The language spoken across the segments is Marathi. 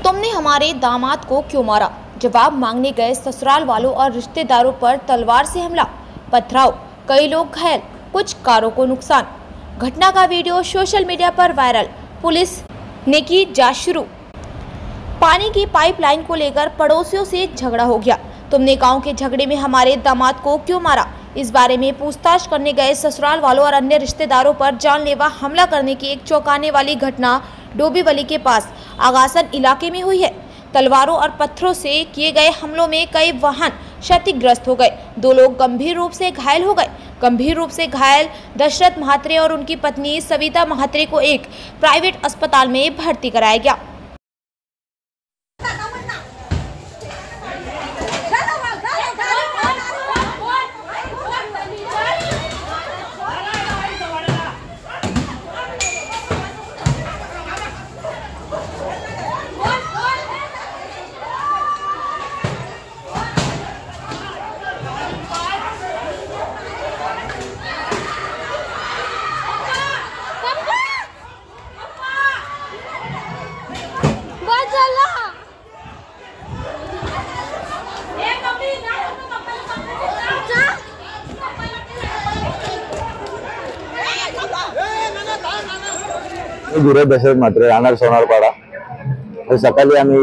तुमने हमारे दामाद को क्यों मारा? जवाब मांगने गए ससुराल वालों और रिश्तेदारों पर तलवार से हमला, पथराव, कई लोग घायल, कुछ कारों को नुकसान। घटना का वीडियो सोशल मीडिया पर वायरल, पुलिस ने की जांच शुरू। पानी की पाइपलाइन को लेकर पड़ोसियों से झगड़ा हो गया। तुमने गांव के झगड़े में हमारे दामाद को क्यों मारा? इस बारे में पूछताछ करने गए ससुराल वालों और अन्य रिश्तेदारों पर जानलेवा हमला करने की एक चौंकाने वाली घटना डोंबिवली के पास आगासन इलाके में हुई है। तलवारों और पत्थरों से किए गए हमलों में कई वाहन क्षतिग्रस्त हो गए, 2 लोग गंभीर रूप से घायल हो गए। गंभीर रूप से घायल दशरथ महात्रे और उनकी पत्नी सविता महात्रे को एक प्राइवेट अस्पताल में भर्ती कराया गया। गुरु दशरथ म्हात्रे, राहणार सोनारपाडा। सकाळी आम्ही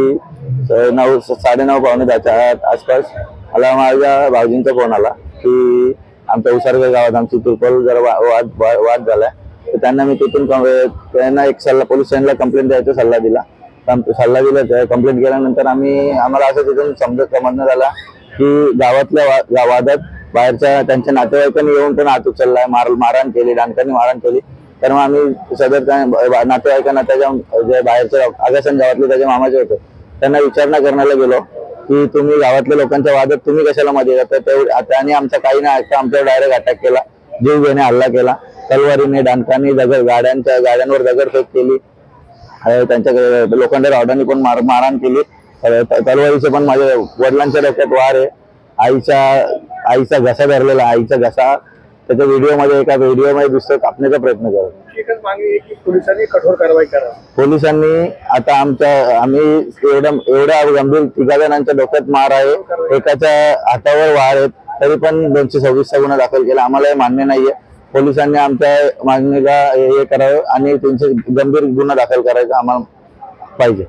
9, 9:30 पावणे 10च्या आसपास मला माझ्या भाऊजींचा फोन आला की आमच्या उसारगाव गावात आमची तुरकोल जरा वाद झालाय, तर त्यांना मी तिथून त्यांना एक पोलीस स्टेशनला कंप्लेंट द्यायचा सल्ला दिला। कंप्लेंट केल्यानंतर आम्हाला असं तिथून समजणं झाला की गावातल्या वादात बाहेरच्या त्यांच्या नातेवाईकांनी येऊन पण हात उचललाय, मारहाण केली, डानकांनी मारहाण केली। तर मग आम्ही सदर नातेवाईकांना त्याच्या जे बाहेरच्या आगासन गावातले त्याच्या मामाचे होते त्यांना विचारणा करण्याला गेलो की तुम्ही गावातल्या लोकांच्या वादात तुम्ही कशाला मध्ये जाता। त्यांनी आमचा काही नाही ऐकता आमच्यावर डायरेक्ट अटॅक केला, जीव घेणे हल्ला केला, तलवारीने, डानकांनी, गाड्यांवर दगडफेक केली, त्यांच्या लोखंडी रॉडांनी पण मारहाण केली, तलवारीचे पण माझ्या वडिलांच्या डोक्यात वार आहे, आईचा घसा धरलेला, आईचा घसा त्याच्या एका व्हिडिओमध्ये दुसरं कापण्याचा प्रयत्न करतो। पोलिसांनी कठोर कारवाई करा। पोलिसांनी आता आम्ही एवढ्या गंभीर 3 जणांच्या डोक्यात मार आहे, एकाच्या हातावर वार आहेत, तरी पण 226 गुन्हा दाखल केला। आम्हाला हे मान्य नाहीये। पोलिसांनी आमच्या मागणीला हे करावं आणि 300 गंभीर गुन्हा दाखल करायचा आम्हाला पाहिजे।